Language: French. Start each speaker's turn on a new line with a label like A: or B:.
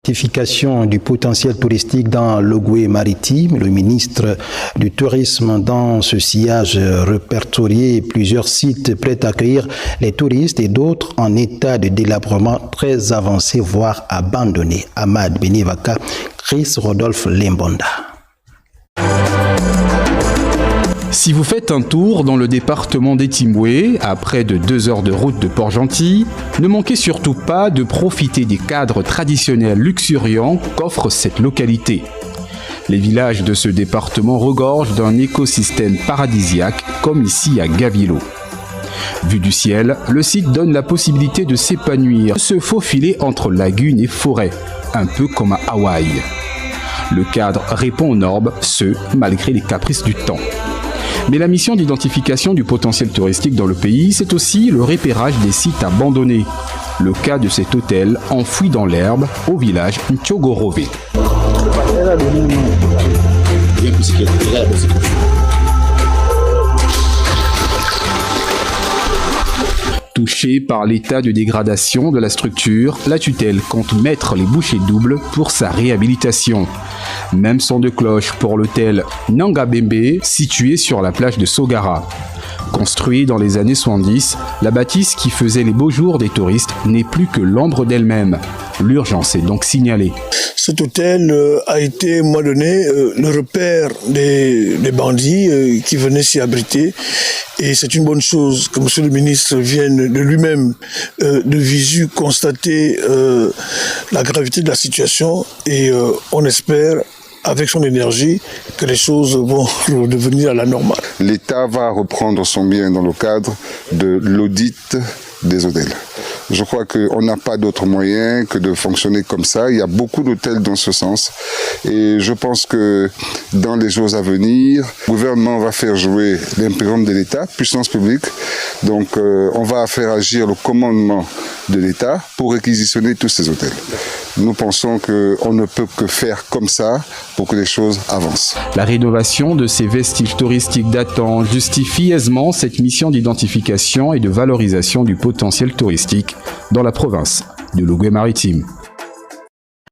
A: Identification du potentiel touristique dans l'Ogooué maritime. Le ministre du Tourisme dans ce sillage répertorié plusieurs sites prêts à accueillir les touristes et d'autres en état de délabrement très avancé, voire abandonnés. Ahmad Benevaka, Chris Rodolphe Lembonda.
B: Si vous faites un tour dans le département d'Etimoué, à près de 2 heures de route de Port-Gentil, ne manquez surtout pas de profiter des cadres traditionnels luxuriants qu'offre cette localité. Les villages de ce département regorgent d'un écosystème paradisiaque, comme ici à Gavilo. Vu du ciel, le site donne la possibilité de s'épanouir, de se faufiler entre lagunes et forêts, un peu comme à Hawaï. Le cadre répond aux normes, ce, malgré les caprices du temps. Mais la mission d'identification du potentiel touristique dans le pays, c'est aussi le repérage des sites abandonnés. Le cas de cet hôtel enfoui dans l'herbe au village Ntchogorove. Touché par l'état de dégradation de la structure, la tutelle compte mettre les bouchées doubles pour sa réhabilitation. Même son de cloche pour l'hôtel Nangabembe, situé sur la plage de Sogara. Construit dans les années 70, la bâtisse qui faisait les beaux jours des touristes n'est plus que l'ombre d'elle-même. L'urgence est donc signalée.
C: Cet hôtel a été, à un moment donné, le repère des bandits qui venaient s'y abriter. Et c'est une bonne chose que M. le ministre vienne de lui-même, de visu, constater la gravité de la situation. Et on espère, avec son énergie, que les choses vont redevenir à la normale.
D: L'État va reprendre son bien dans le cadre de l'audit des hôtels. Je crois qu'on n'a pas d'autre moyen que de fonctionner comme ça. Il y a beaucoup d'hôtels dans ce sens. Et je pense que dans les jours à venir, le gouvernement va faire jouer l'impérium de l'État, puissance publique. Donc on va faire agir le commandement de l'État pour réquisitionner tous ces hôtels. Nous pensons qu'on ne peut que faire comme ça pour que les choses avancent.
B: La rénovation de ces vestiges touristiques datants justifie aisément cette mission d'identification et de valorisation du potentiel touristique dans la province de l'Ogooué maritime.